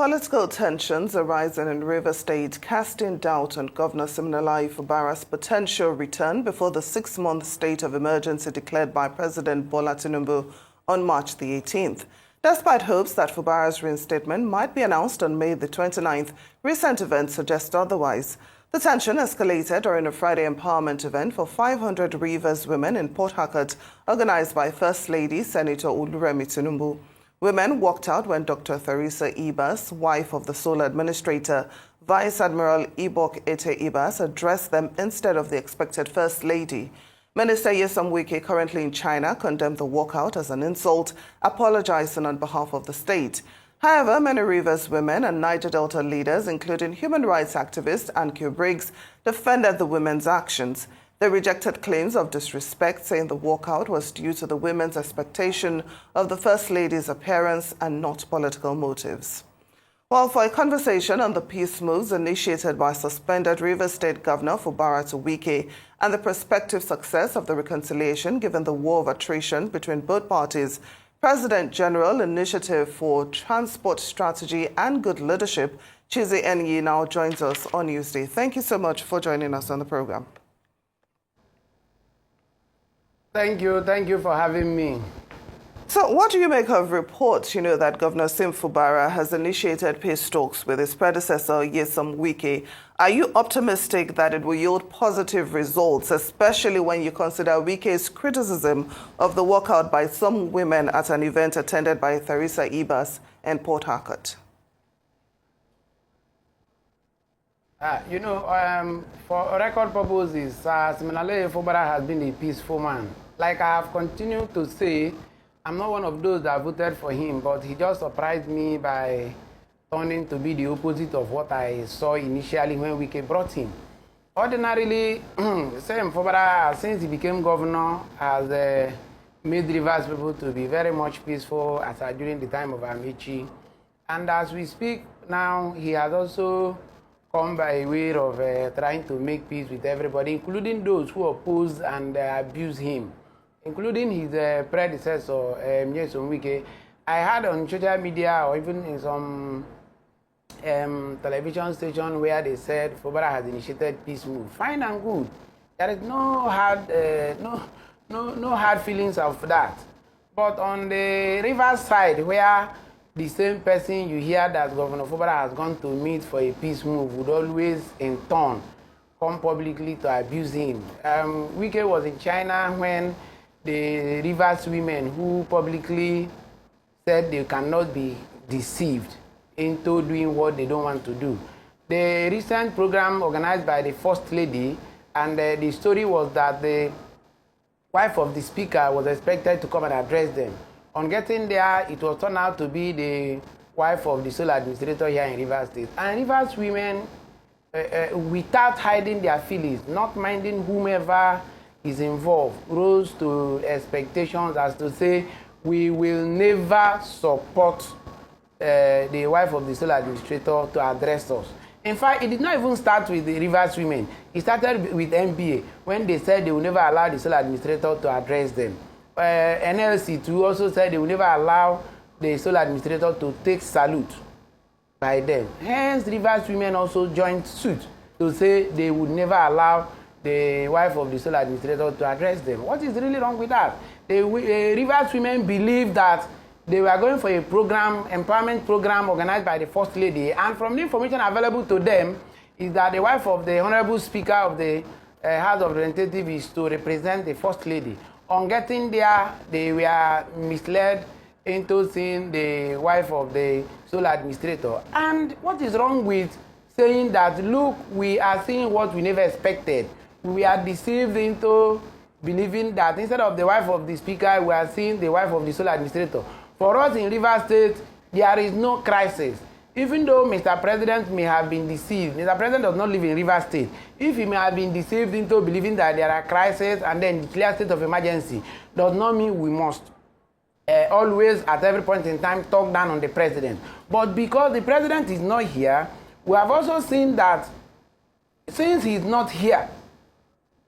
Political tensions arising in Rivers State, casting doubt on Governor Siminalayi Fubara's potential return before the 6-month state of emergency declared by President Bola Tinubu on March the 18th. Despite hopes that Fubara's reinstatement might be announced on May the 29th, recent events suggest otherwise. The tension escalated during a Friday empowerment event for 500 Rivers women in Port Harcourt, organized by First Lady Senator Oluremi Tinubu. Women walked out when Dr. Theresa Ibas, wife of the sole administrator, Vice Admiral Ibok Ete Ibas, addressed them instead of the expected First Lady. Minister Nyesom Wike, currently in China, condemned the walkout as an insult, apologizing on behalf of the state. However, many Rivers women and Niger Delta leaders, including human rights activist Anke Briggs, defended the women's actions. They rejected claims of disrespect, saying the walkout was due to the women's expectation of the First Lady's appearance and not political motives. Well, for a conversation on the peace moves initiated by suspended Rivers State Governor Fubara Wike and the prospective success of the reconciliation given the war of attrition between both parties, President General Initiative for Transport Strategy and Good Leadership, Chizi Enyi, now joins us on Newsday. Thank you so much for joining us on the program. Thank you for having me. So what do you make of reports, that Governor Sim Fubara has initiated peace talks with his predecessor, Nyesom Wike? Are you optimistic that it will yield positive results, especially when you consider Wike's criticism of the walkout by some women at an event attended by Theresa Ibas in Port Harcourt? For record purposes, Siminalayi Fubara has been a peaceful man. Like I have continued to say, I'm not one of those that voted for him, but he just surprised me by turning to be the opposite of what I saw initially when Wike brought him. Ordinarily, Sim Fubara, since he became governor, has made Rivers people to be very much peaceful as during the time of Amici. And as we speak now, he has also come by way of trying to make peace with everybody, including those who oppose and abuse him, including his predecessor, Nyesom Wike. I heard on social media or even in some television station where they said Fubara has initiated peace move. Fine and good. There is no hard feelings of that. But on the Rivers side, where the same person you hear that Governor Fubara has gone to meet for a peace move would always, in turn, come publicly to abuse him. Wike was in China when the Rivers women who publicly said they cannot be deceived into doing what they don't want to do. The recent program organized by the First Lady, and the story was that the wife of the speaker was expected to come and address them. On getting there, it was turned out to be the wife of the sole administrator here in Rivers State. And Rivers women, without hiding their feelings, not minding whomever is involved, rose to expectations as to say, we will never support the wife of the sole administrator to address us. In fact, it did not even start with the Rivers women. It started with NBA when they said they will never allow the sole administrator to address them. NLC too also said they will never allow the sole administrator to take salute by them. Hence, Rivers women also joined suit to say they would never allow the wife of the sole administrator to address them. What is really wrong with that? The Rivers women believe that they were going for a program, empowerment program organized by the First Lady, and from the information available to them is that the wife of the Honorable Speaker of the House of Representatives is to represent the First Lady. On getting there, they were misled into seeing the wife of the sole administrator. And what is wrong with saying that, look, we are seeing what we never expected? We are deceived into believing that instead of the wife of the speaker, we are seeing the wife of the sole administrator. For us in Rivers State, there is no crisis. Even though Mr. President may have been deceived, Mr. President does not live in Rivers State. If he may have been deceived into believing that there are crises and then declare state of emergency, does not mean we must always, at every point in time, talk down on the president. But because the president is not here, we have also seen that since he is not here,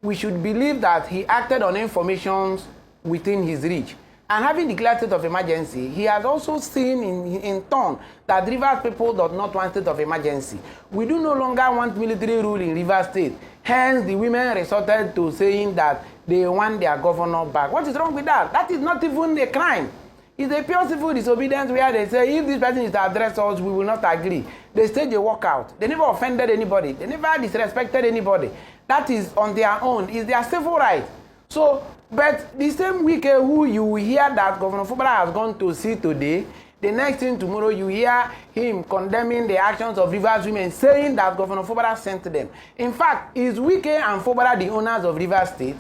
we should believe that he acted on information within his reach. And having declared state of emergency, he has also seen in turn that Rivers people do not want state of emergency. We do no longer want military rule in Rivers State. Hence, the women resorted to saying that they want their governor back. What is wrong with that? That is not even a crime. It's a pure civil disobedience where they say, if this person is to address us, we will not agree. They stage a walkout. They never offended anybody. They never disrespected anybody. That is on their own. It's their civil right. So, but the same week who you hear that Governor Fubara has gone to see today, the next thing tomorrow you hear him condemning the actions of Rivers women, saying that Governor Fubara sent them. In fact, is Wike and Fubara the owners of Rivers State?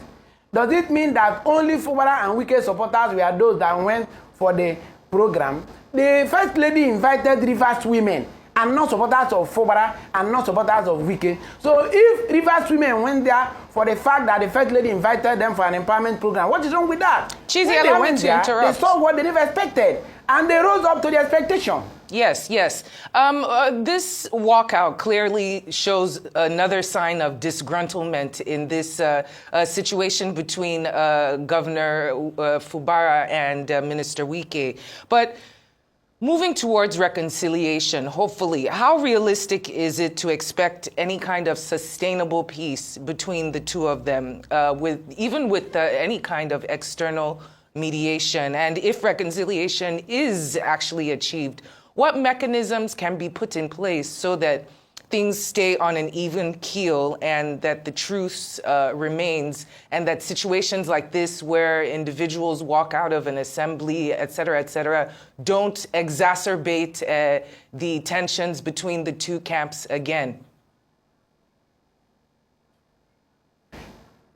Does it mean that only Fubara and Wike supporters were those that went for the program? The First Lady invited Rivers women and not supporters of Fubara and not supporters of Wike. So if Rivers women went there for the fact that the First Lady invited them for an empowerment program, what is wrong with that? Chizzy, allow me to interrupt. They saw what they never expected and they rose up to the expectation. Yes, yes. This walkout clearly shows another sign of disgruntlement in this situation between Governor Fubara and Minister Wike. But moving towards reconciliation, hopefully, how realistic is it to expect any kind of sustainable peace between the two of them, even with any kind of external mediation? And if reconciliation is actually achieved, what mechanisms can be put in place so that things stay on an even keel and that the truce remains, and that situations like this where individuals walk out of an assembly, et cetera, don't exacerbate the tensions between the two camps again?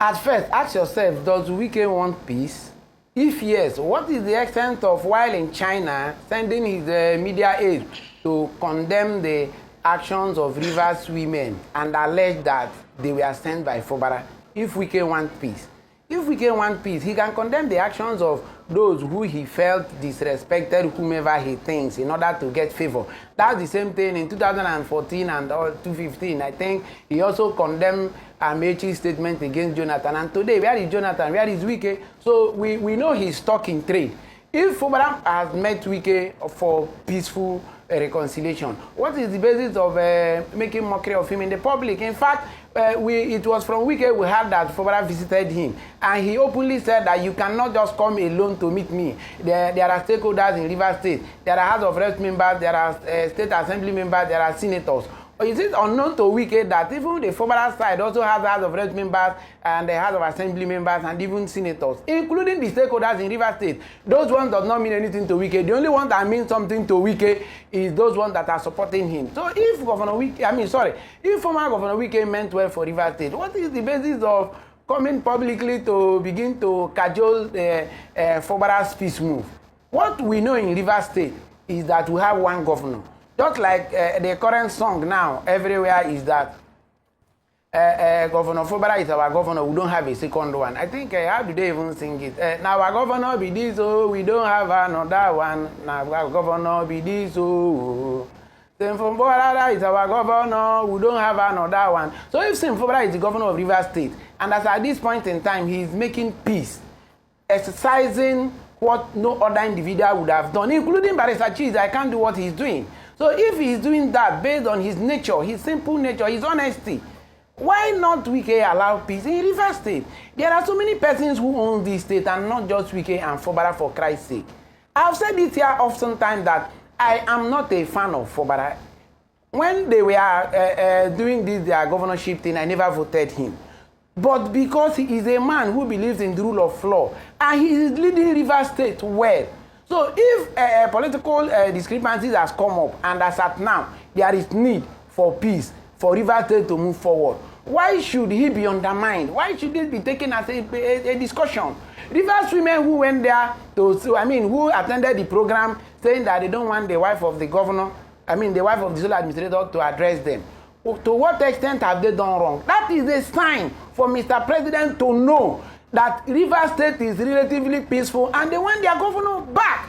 At first, ask yourself, does Wike want peace? If yes, what is the extent of, while in China, sending his media aid to condemn the actions of Rivers women and allege that they were sent by Fubara? If Wike wants peace, he can condemn the actions of those who he felt disrespected whomever he thinks in order to get favor. That's the same thing in 2014 and 2015. I think he also condemned Amechi's statement against Jonathan. And today, where is Jonathan? Where is Wike? So we know he's stuck in trade. If Fubara has met Wike for peaceful reconciliation, what is the basis of making mockery of him in the public? In fact, it was from Wike we heard that Fubara visited him, and he openly said that you cannot just come alone to meet me. There are stakeholders in Rivers State, there are House of Reps members, there are State Assembly members, there are senators. Is it unknown to Wike that even the Fubara side also has House of Reps members and the House of Assembly members and even senators, including the stakeholders in Rivers State? Those ones does not mean anything to Wike. The only one that means something to Wike is those ones that are supporting him. So if if former Governor Wike meant well for Rivers State, what is the basis of coming publicly to begin to cajole Fubara's peace move? What we know in Rivers State is that we have one governor. Just like the current song now everywhere is that Governor Fubara is our governor, we don't have a second one. I think, how do they even sing it? Now our governor be this, oh, we don't have another one. Now our governor be this, oh. Then Fubara is our governor, we don't have another one. So if Fubara is the governor of Rivers State, and as at this point in time he is making peace, exercising what no other individual would have done, including Barrister Chizzy, I can't do what he's doing. So if he's doing that based on his nature, his simple nature, his honesty, why not Wike allow peace in Rivers State? There are so many persons who own this state and not just Wike and Fubara, for Christ's sake. I've said it here oftentimes that I am not a fan of Fubara. When they were doing this their governorship thing, I never voted him. But because he is a man who believes in the rule of law and he is leading Rivers State well. So if political discrepancies has come up and as at now there is need for peace, for Rivers State to move forward, why should he be undermined? Why should this be taken as a discussion? Rivers women who went there who attended the program saying that they don't want the wife of the governor, the wife of the sole administrator to address them. To what extent have they done wrong? That is a sign for Mr. President to know that Rivers State is relatively peaceful and they want their governor back.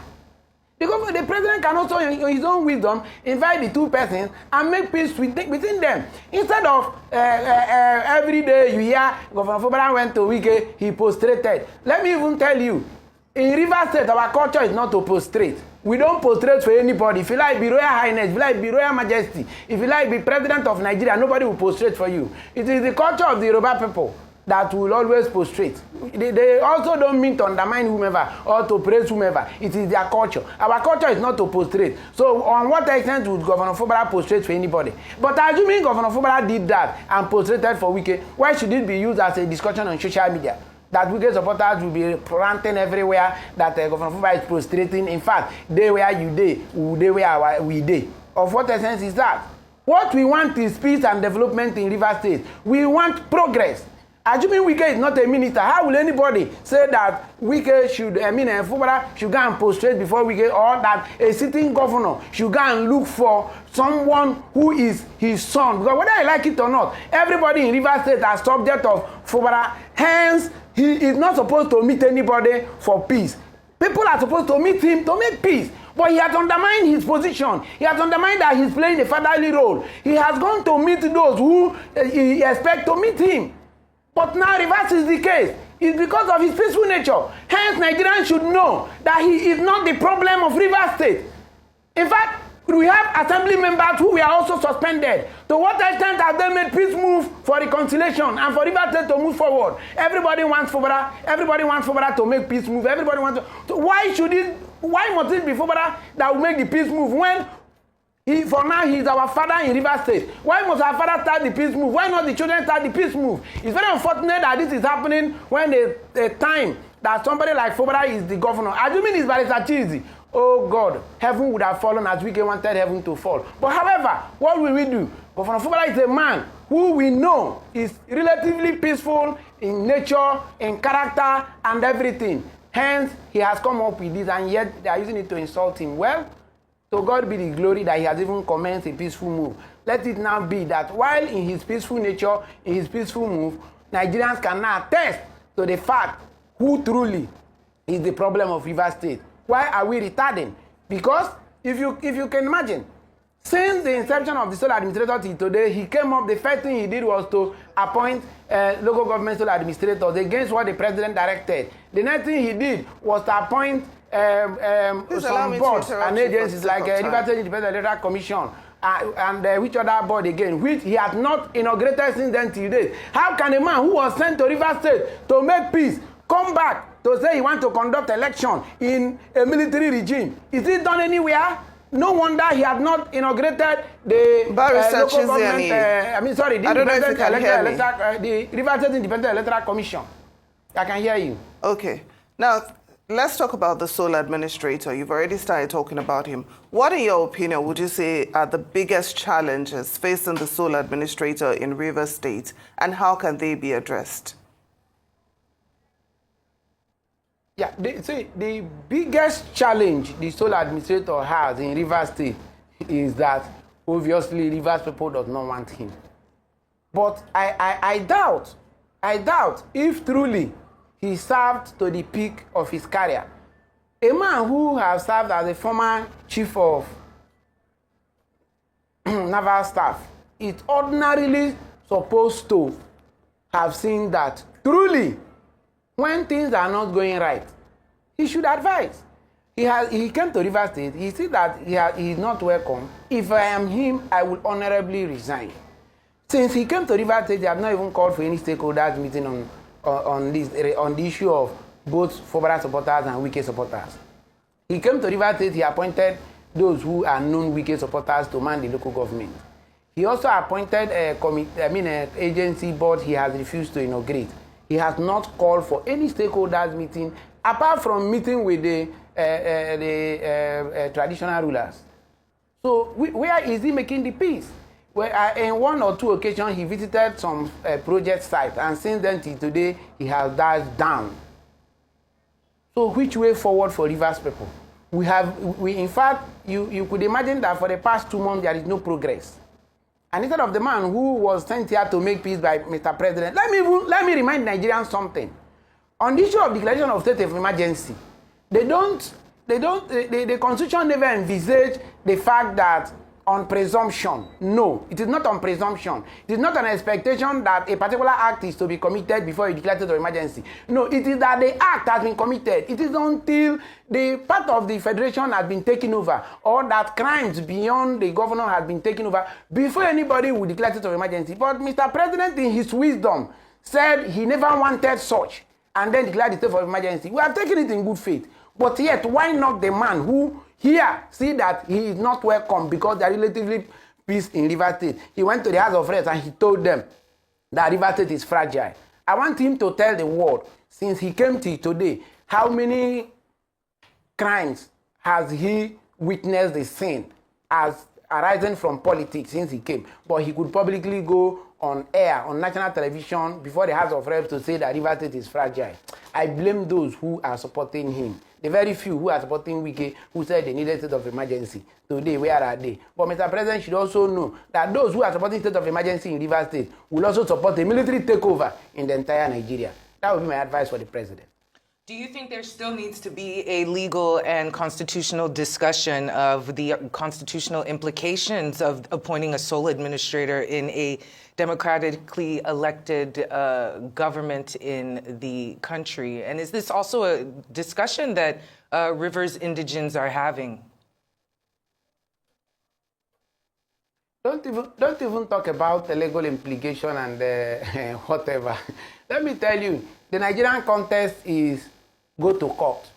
The president can also, in his own wisdom, invite the two persons and make peace within them. Instead of every day you hear Governor Fubara went to Wike, he prostrated. Let me even tell you, In River State, our culture is not to prostrate. We don't prostrate for anybody. If you like be Royal Highness, if you like be Royal Majesty, if you like be President of Nigeria, nobody will prostrate for you. It is the culture of the Yoruba people that will always prostrate. They also don't mean to undermine whomever or to praise whomever. It is their culture. Our culture is not to prostrate. So on what extent would Governor Fubara prostrate for anybody? But assuming Governor Fubara did that and prostrated for Wike, why should it be used as a discussion on social media? That Wike supporters will be ranting everywhere that Governor Fubara is prostrating. In fact, they where you day, they where we day. Of what essence is that? What we want is peace and development in River State. We want progress. Assuming Wike is not a minister, how will anybody say that Wike should, Fubara should go and prostrate before Wike, or that a sitting governor should go and look for someone who is his son? Because whether I like it or not, everybody in River State are subject of Fubara. Hence, he is not supposed to meet anybody for peace. People are supposed to meet him to make peace. But he has undermined his position. He has undermined that he's playing a fatherly role. He has gone to meet those who he expects to meet him. But now reverse is the case. It's because of his peaceful nature. Hence, Nigerians should know that he is not the problem of River State. In fact, we have assembly members who were also suspended. To what extent have they made peace move for reconciliation and for River State to move forward? Everybody wants Fubara to make peace move. Everybody wants to. So why must it be Fubara that will make the peace move when for now he is our father in River State? Why must our father start the peace move? Why not the children start the peace move? It's very unfortunate that this is happening when the time that somebody like Fubara is the governor. Assuming it's Barrister Cheesy, oh God, heaven would have fallen as Wike wanted heaven to fall. But however, what will we do? Governor Fubara is a man who we know is relatively peaceful in nature, in character, and everything. Hence, he has come up with this, and yet they are using it to insult him. Well, to God be the glory that he has even commenced a peaceful move. Let it now be that while in his peaceful nature, in his peaceful move, Nigerians can now attest to the fact who truly is the problem of River State. Why are we retarding? Because if you can imagine, since the inception of the sole administrator till today, he came up, the first thing he did was to appoint local government sole administrators against what the president directed. The next thing he did was to appoint some boards and agencies like River State Independent Electoral Commission and which other board again, which he has not inaugurated since then till date. How can a man who was sent to River State to make peace come back to say he wants to conduct election in a military regime? Is it done anywhere? No wonder he had not inaugurated the local government. The River State Independent Electoral Commission. I can hear you. Okay. Now, let's talk about the sole administrator. You've already started talking about him. What, in your opinion, would you say are the biggest challenges facing the sole administrator in River State, and how can they be addressed? Yeah, the biggest challenge the sole administrator has in River State is that obviously Rivers people does not want him. But I doubt if truly he served to the peak of his career. A man who has served as a former chief of naval staff is ordinarily supposed to have seen that truly when things are not going right, he should advise. He came to River State. He said that he is not welcome. If I am him, I will honorably resign. Since he came to River State, they have not even called for any stakeholders meeting on the issue of both Fubara supporters and Wike supporters. He came to River State. He appointed those who are known Wike supporters to man the local government. He also appointed an agency board he has refused to inaugurate. He has not called for any stakeholders meeting apart from meeting with the traditional rulers. So where is he making the peace? Well, in one or two occasions, he visited some project sites, and since then till today, he has died down. So which way forward for Rivers people? In fact, you could imagine that for the past 2 months, there is no progress. And instead of the man who was sent here to make peace by Mr. President, let me remind Nigerians something. On the issue of declaration of state of emergency, the Constitution never envisaged the fact that on presumption. No, it is not on presumption. It is not an expectation that a particular act is to be committed before you declare state of emergency. No, it is that the act has been committed. It is until the part of the federation has been taken over or that crimes beyond the governor has been taken over before anybody will declare state of emergency. But Mr. President, in his wisdom, said he never wanted such and then declared the state of emergency. We have taken it in good faith. But yet, why not the man who here see that he is not welcome because they are relatively peace in Rivers State? He went to the House of Reps and he told them that Rivers State is fragile. I want him to tell the world, since he came to today, how many crimes has he witnessed the sin as arising from politics since he came? But he could publicly go on air, on national television, before the House of Reps to say that Rivers State is fragile. I blame those who are supporting him. The very few who are supporting Wike, who said they needed state of emergency. Today, where are they? But Mr. President should also know that those who are supporting state of emergency in Rivers State will also support a military takeover in the entire Nigeria. That would be my advice for the president. Do you think there still needs to be a legal and constitutional discussion of the constitutional implications of appointing a sole administrator in a democratically elected government in the country? And is this also a discussion that Rivers indigents are having? Don't even talk about the legal implication and whatever. Let me tell you, the Nigerian contest is go to court.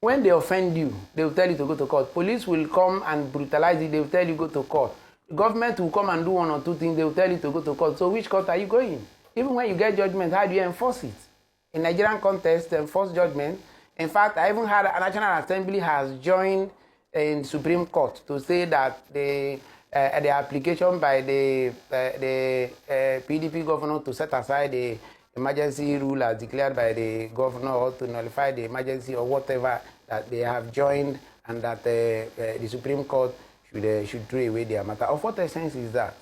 When they offend you, they will tell you to go to court. Police will come and brutalize you, they will tell you go to court. The government will come and do one or two things, they will tell you to go to court. So which court are you going? Even when you get judgment, how do you enforce it? In Nigerian contest, to enforce judgment. In fact, I even had a National Assembly has joined in Supreme Court to say that the application by the PDP governor to set aside the emergency rule as declared by the governor or to nullify the emergency or whatever, that they have joined and that the Supreme Court should throw away their matter. Of what essence is that?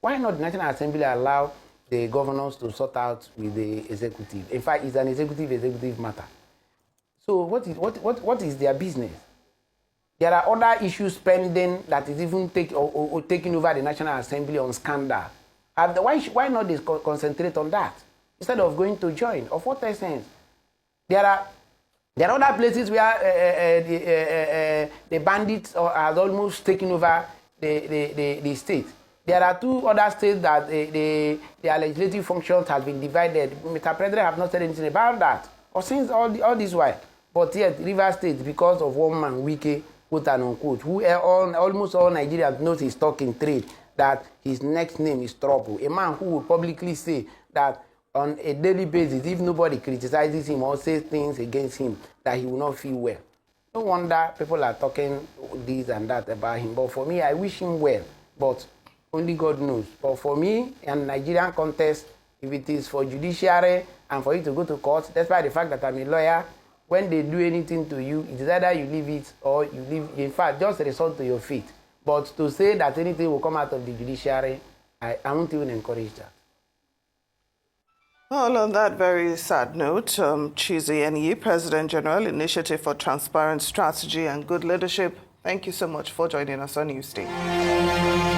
Why not the National Assembly allow the governors to sort out with the executive? In fact, it's an executive matter. So what is their business? There are other issues pending that is even taking over the National Assembly on scandal. Why not they concentrate on that instead of going to join? Of what essence? There are other places where the bandits has almost taken over the state. There are two other states that their legislative functions have been divided. Mr. President have not said anything about that, or since all this while. But yet, Rivers State, because of one man, Wike, quote and unquote, who almost all Nigerians knows his stock in trade, that his next name is Trouble. A man who will publicly say that on a daily basis, if nobody criticizes him or says things against him, that he will not feel well. No wonder people are talking this and that about him. But for me, I wish him well. But only God knows. But for me, in Nigerian contest, if it is for judiciary and for you to go to court, despite the fact that I'm a lawyer, when they do anything to you, it is either you leave it or you leave. In fact, just resort to your feet. But to say that anything will come out of the judiciary, I won't even encourage that. Well, on that very sad note, Chizi Enyi, President General, Initiative for Transparent Strategy and Good Leadership, thank you so much for joining us on Newsday.